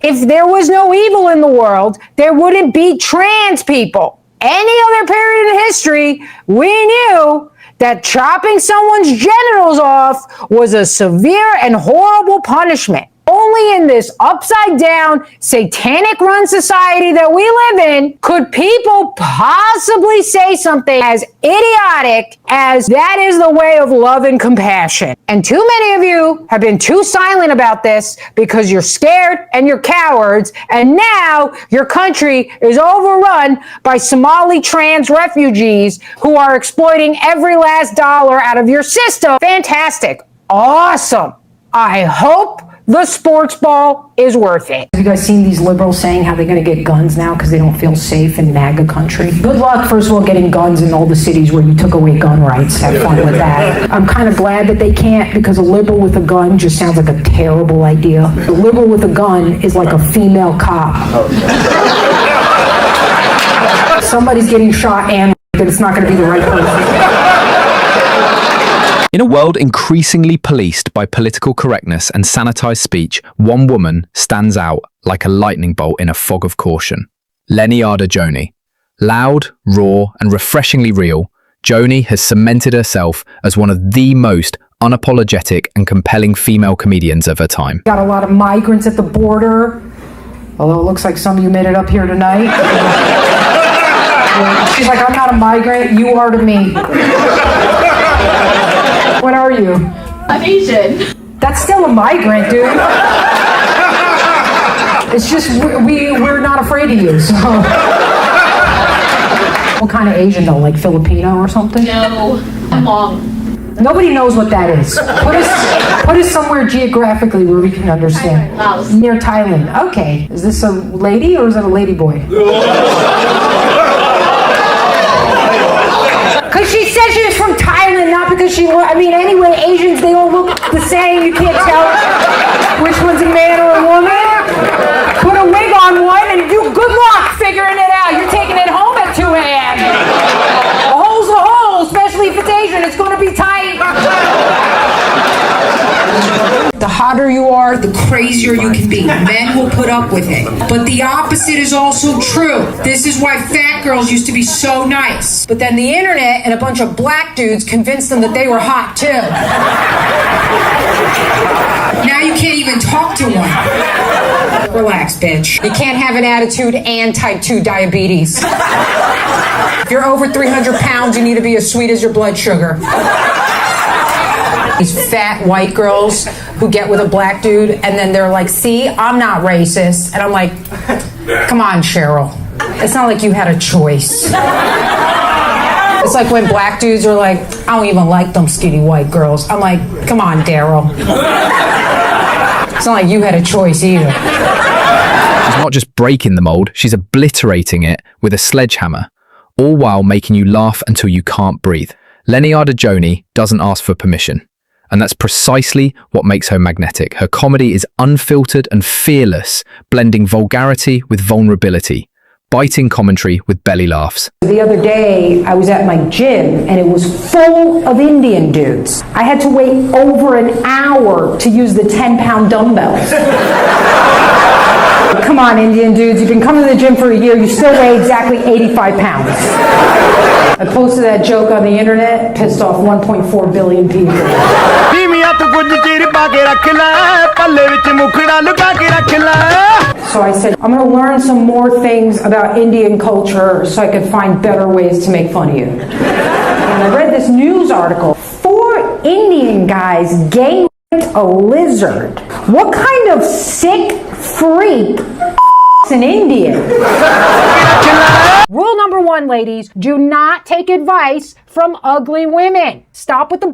If there was no evil in the world, there wouldn't be trans people. Any other period in history, we knew that chopping someone's genitals off was a severe and horrible punishment. Only in this upside-down, satanic-run society that we live in could people possibly say something as idiotic as that is the way of love and compassion. And too many of you have been too silent about this because you're scared and you're cowards, and now your country is overrun by Somali trans refugees who are exploiting every last dollar out of your system. Fantastic. Awesome. I hope the sports ball is worth it. Have you guys seen these liberals saying how they're going to get guns now because they don't feel safe in MAGA country? Good luck, first of all, getting guns in all the cities where you took away gun rights. Have fun with that. I'm kind of glad that they can't, because a liberal with a gun just sounds like a terrible idea. A liberal with a gun is like a female cop. Somebody's getting shot and but it's not going to be the right person. In a world increasingly policed by political correctness and sanitized speech, one woman stands out like a lightning bolt in a fog of caution. Leonarda Jonie. Loud, raw, and refreshingly real, Jonie has cemented herself as one of the most unapologetic and compelling female comedians of her time. Got a lot of migrants at the border, although it looks like some of you made it up here tonight. She's like, I'm not a migrant, you are to me. What are you? I'm Asian. That's still a migrant, dude. It's just, we're not afraid of you, so. What kind of Asian though, like Filipino or something? No, I'm Hmong. Nobody knows what that is. Put us somewhere geographically where we can understand. Laos. Near Thailand. Okay. Is this a lady or is it a lady boy? Because she said she was from Thailand, not because anyway, Asians, they all look the same. You can't tell which one's a man or a woman. Put a wig on one and good luck figuring it out. You're taking it home at 2 a.m. A hole's a hole, especially if it's Asian. It's going to be tight. The hotter you are, the crazier you can be. Men will put up with it. But the opposite is also true. This is why fat girls used to be so nice. But then the internet and a bunch of black dudes convinced them that they were hot too. Now you can't even talk to one. Relax, bitch. You can't have an attitude and type 2 diabetes. If you're over 300 pounds, you need to be as sweet as your blood sugar. These fat white girls who get with a black dude and then they're like, see, I'm not racist. And I'm like, come on, Cheryl. It's not like you had a choice. It's like when black dudes are like, I don't even like them skinny white girls. I'm like, come on, Daryl. It's not like you had a choice either. She's not just breaking the mold, she's obliterating it with a sledgehammer, all while making you laugh until you can't breathe. Leonarda Jonie doesn't ask for permission. And that's precisely what makes her magnetic. Her comedy is unfiltered and fearless, blending vulgarity with vulnerability, biting commentary with belly laughs. The other day, I was at my gym and it was full of Indian dudes. I had to wait over an hour to use the 10-pound dumbbells. Come on, Indian dudes, you've been coming to the gym for a year, you still weigh exactly 85 pounds. I posted that joke on the internet, pissed off 1.4 billion people. So I said, I'm going to learn some more things about Indian culture so I could find better ways to make fun of you. And I read this news article. 4 Indian guys gang raped a lizard. What kind of sick freak an Indian? Rule number 1, ladies, do not take advice from ugly women. Stop with the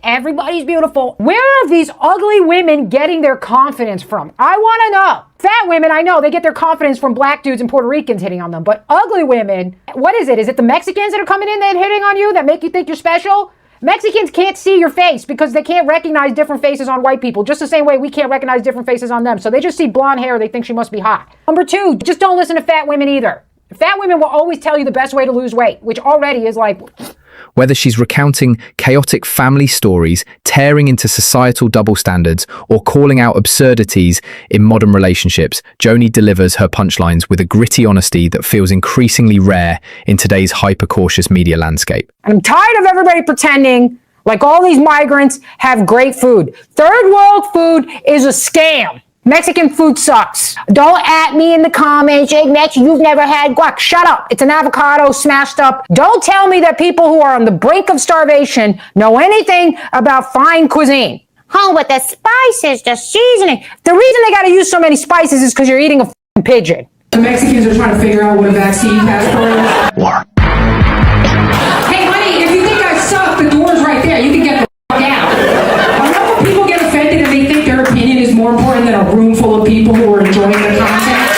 everybody's beautiful. Where are these ugly women getting their confidence from? I want to know. Fat women, I know, they get their confidence from black dudes and Puerto Ricans hitting on them. But ugly women, what is it? Is it the Mexicans that are coming in and hitting on you that make you think you're special? Mexicans can't see your face because they can't recognize different faces on white people, just the same way we can't recognize different faces on them. So they just see blonde hair, they think she must be hot. Number 2, just don't listen to fat women either. Fat women will always tell you the best way to lose weight, which already is like... Whether she's recounting chaotic family stories, tearing into societal double standards, or calling out absurdities in modern relationships, Jonie delivers her punchlines with a gritty honesty that feels increasingly rare in today's hyper-cautious media landscape. I'm tired of everybody pretending like all these migrants have great food. Third world food is a scam. Mexican food sucks. Don't at me in the comments, you've never had guac. Shut up. It's an avocado smashed up. Don't tell me that people who are on the brink of starvation know anything about fine cuisine. Oh, but the spices, the seasoning. The reason they got to use so many spices is because you're eating a f***ing pigeon. The Mexicans are trying to figure out what a vaccine passport is. Hey, honey, if you think I suck, the door's right there. You can get the f*** out. I know when people get offended and they think their opinion is more important than a room full of people who are enjoying the content.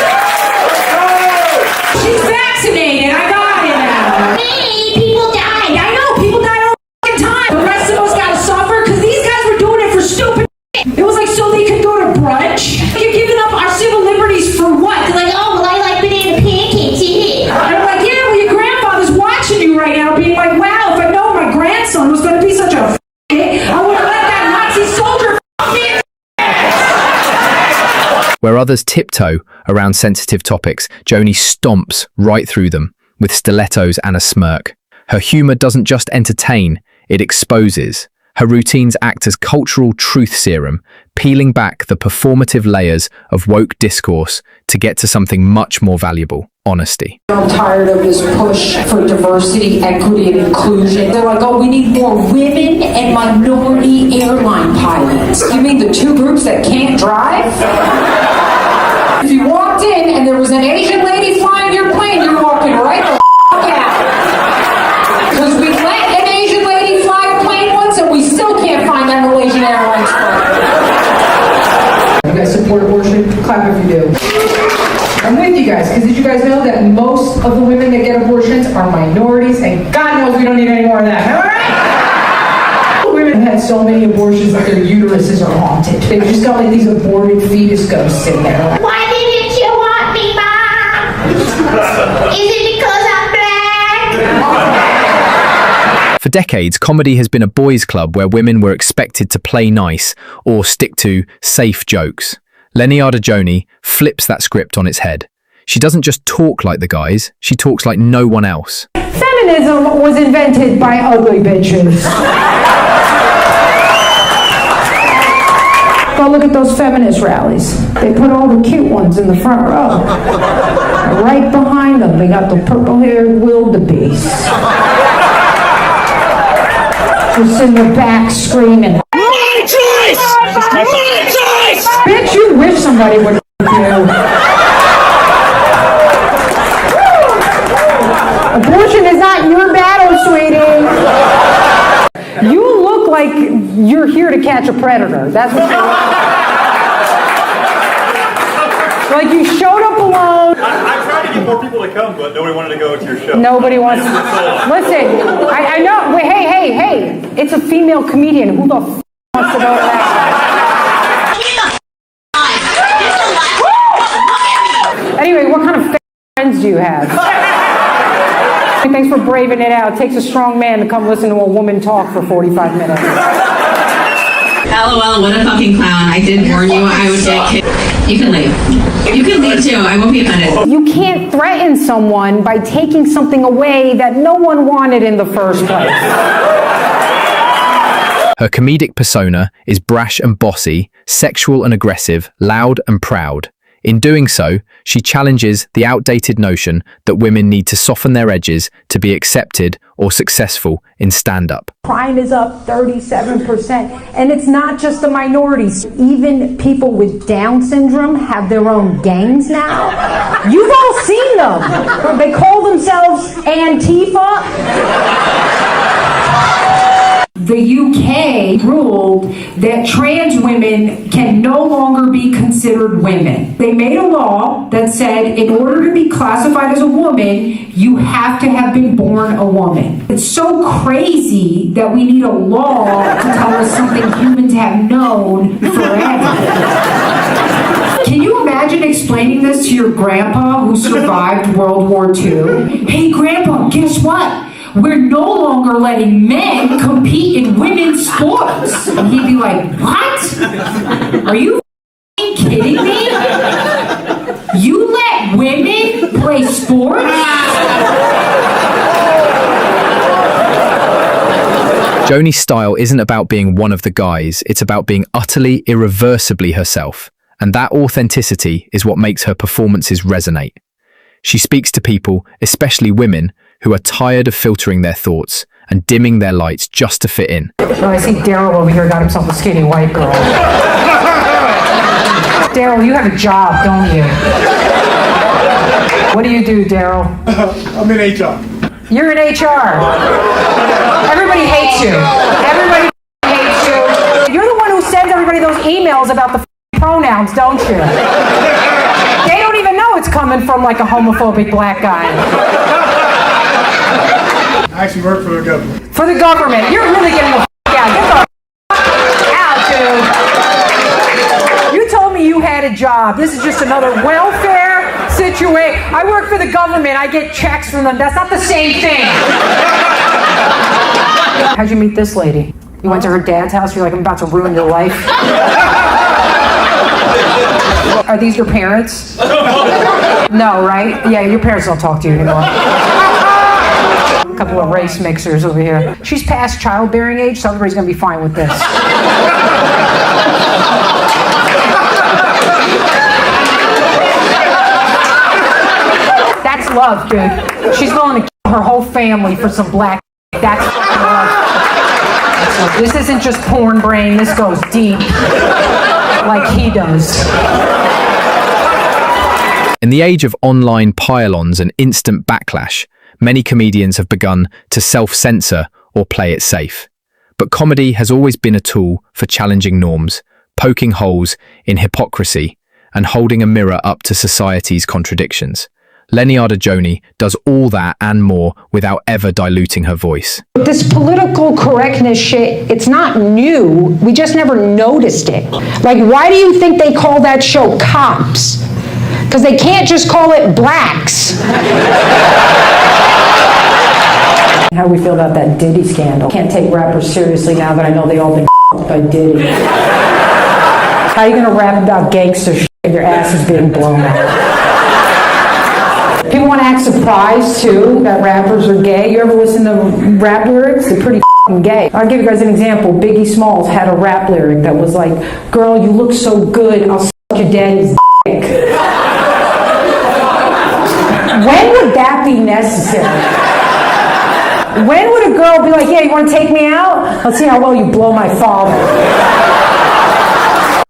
She's vaccinated. I got it now. Hey, people died. I know, people died all the f***ing time. The rest of us gotta suffer because these guys were doing it for stupid shit. It was like so they could go to brunch. You're giving up our civil liberties for what? They're like, oh, well, I like banana pancakes. And I'm like, yeah, well, your grandfather's watching you right now being like, wow, if I know my grandson was going to be such a I would have let that Nazi soldier me. Where others tiptoe around sensitive topics, Jonie stomps right through them with stilettos and a smirk. Her humor doesn't just entertain, it exposes. Her routines act as cultural truth serum, peeling back the performative layers of woke discourse to get to something much more valuable: honesty. I'm tired of this push for diversity, equity, and inclusion. They're like, oh, we need more women and minority airline pilots. You mean the two groups that can't drive? If you walked in and there was an Asian lady flying your plane, you're walking right the f*** out. Because we let an Asian lady fly a plane once and we still can't find that Malaysian Airlines flight. You guys support abortion? Clap if you do. I'm with you guys, because did you guys know that most of the women that get abortions are minorities, and God knows we don't need any more of that, all right? Women have had so many abortions that their uteruses are haunted. They've just got like these aborted fetus ghosts in there. Why didn't you want me, Mom? Is it because I'm black? For decades, comedy has been a boys' club where women were expected to play nice or stick to safe jokes. Leonarda Jonie flips that script on its head. She doesn't just talk like the guys, she talks like no one else. Feminism was invented by ugly bitches. Go look at those feminist rallies. They put all the cute ones in the front row. Right behind them, they got the purple-haired wildebeest. Just in the back screaming, "My choice! My choice!" Bitch, you wish somebody would you. Abortion is not your battle, sweetie. You look like you're here to catch a predator. That's what like you showed up alone. I tried to get more people to come, but nobody wanted to go to your show. Nobody wants to. Listen, I know. Wait, hey. It's a female comedian. Who the f wants to go to that? Anyway, what kind of friends do you have? Thanks for braving it out. It takes a strong man to come listen to a woman talk for 45 minutes. LOL, what a fucking clown. I did warn you I would get kicked. You can leave. You can leave too. I won't be offended. You can't threaten someone by taking something away that no one wanted in the first place. Her comedic persona is brash and bossy, sexual and aggressive, loud and proud. In doing so, she challenges the outdated notion that women need to soften their edges to be accepted or successful in stand-up. Crime is up 37%, and it's not just the minorities. Even people with Down syndrome have their own gangs now. You've all seen them. They call themselves Antifa. The UK ruled that trans women can no longer be considered women. They made a law that said in order to be classified as a woman, you have to have been born a woman. It's so crazy that we need a law to tell us something humans have known forever. Can you imagine explaining this to your grandpa who survived World War II? Hey, Grandpa, guess what? we're no longer letting men compete in women's sports. And he'd be like, what? Are you kidding me? You let women play sports? Jonie's style isn't about being one of the guys, it's about being utterly, irreversibly herself. And that authenticity is what makes her performances resonate. She speaks to people, especially women, who are tired of filtering their thoughts and dimming their lights just to fit in. Oh, I see Daryl over here got himself a skinny white girl. Daryl, you have a job, don't you? What do you do, Daryl? I'm in HR. You're in HR. Everybody hates you. Everybody hates you. You're the one who sends everybody those emails about the pronouns, don't you? They don't even know it's coming from like a homophobic black guy. I actually work for the government. For the government. You're really getting the out. Get the out, dude. You told me you had a job. This is just another welfare situation. I work for the government. I get checks from them. That's not the same thing. How'd you meet this lady? You went to her dad's house. You're like, I'm about to ruin your life. Are these your parents? No, right? Yeah, your parents don't talk to you anymore. A couple of race mixers over here. She's past childbearing age, so everybody's going to be fine with this. That's love, dude. She's willing to kill her whole family for some black. That's love. This isn't just porn brain. This goes deep, like he does. In the age of online pile-ons and instant backlash, many comedians have begun to self-censor or play it safe. But comedy has always been a tool for challenging norms, poking holes in hypocrisy, and holding a mirror up to society's contradictions. Leonarda Jonie does all that and more without ever diluting her voice. This political correctness shit, it's not new. We just never noticed it. Like, why do you think they call that show Cops? Because they can't just call it Blacks. How do we feel about that Diddy scandal? Can't take rappers seriously now that I know they all been by Diddy. How are you going to rap about gangster shit if your ass is being blown out? People want to act surprised, too, that rappers are gay. You ever listen to rap lyrics? They're pretty gay. I'll give you guys an example. Biggie Smalls had a rap lyric that was like, girl, you look so good, I'll suck your daddy's dick. When would that be necessary? When would a girl be like, yeah, you want to take me out? Let's see how well you blow my father.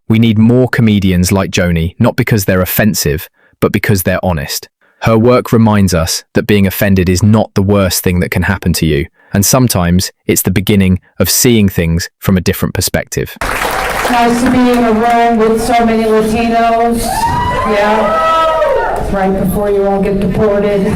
We need more comedians like Jonie, not because they're offensive, but because they're honest. Her work reminds us that being offended is not the worst thing that can happen to you, and sometimes it's the beginning of seeing things from a different perspective. Nice to be in a room with so many Latinos. Yeah, right before you all get deported.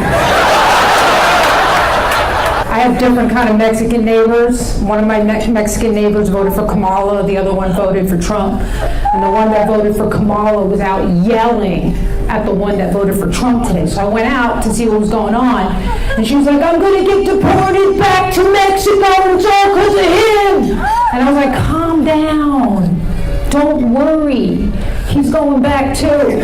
I have different kind of Mexican neighbors. One of my Mexican neighbors voted for Kamala, the other one voted for Trump. And the one that voted for Kamala was out yelling at the one that voted for Trump today. So I went out to see what was going on. And she was like, I'm going to get deported back to Mexico. It's all because of him. And I was like, calm down. Don't worry. He's going back too.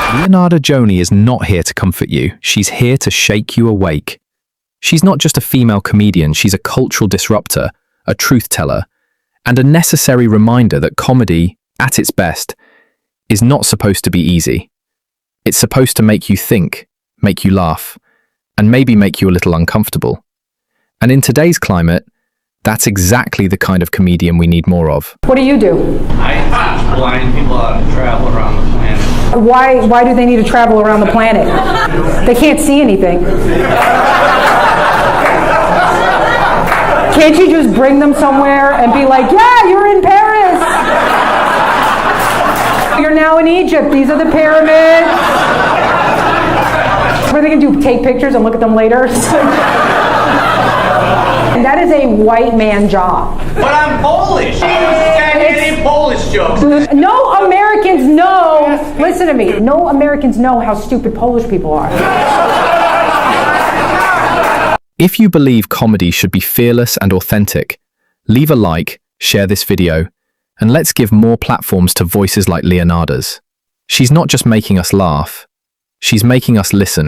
Leonarda Jonie is not here to comfort you. She's here to shake you awake. She's not just a female comedian, she's a cultural disruptor, a truth teller, and a necessary reminder that comedy, at its best, is not supposed to be easy. It's supposed to make you think, make you laugh, and maybe make you a little uncomfortable. And in today's climate, that's exactly the kind of comedian we need more of. What do you do? I teach blind people how to travel around the planet. Why do they need to travel around the planet? They can't see anything. Can't you just bring them somewhere and be like, yeah, you're in Paris. You're now in Egypt. These are the pyramids. What are they going to do? Take pictures and look at them later? And that is a white man job. But I'm Polish. Can't get any Polish jokes. No Americans know, listen to me, no Americans know how stupid Polish people are. If you believe comedy should be fearless and authentic, leave a like, share this video, and let's give more platforms to voices like Leonarda's. She's not just making us laugh, she's making us listen.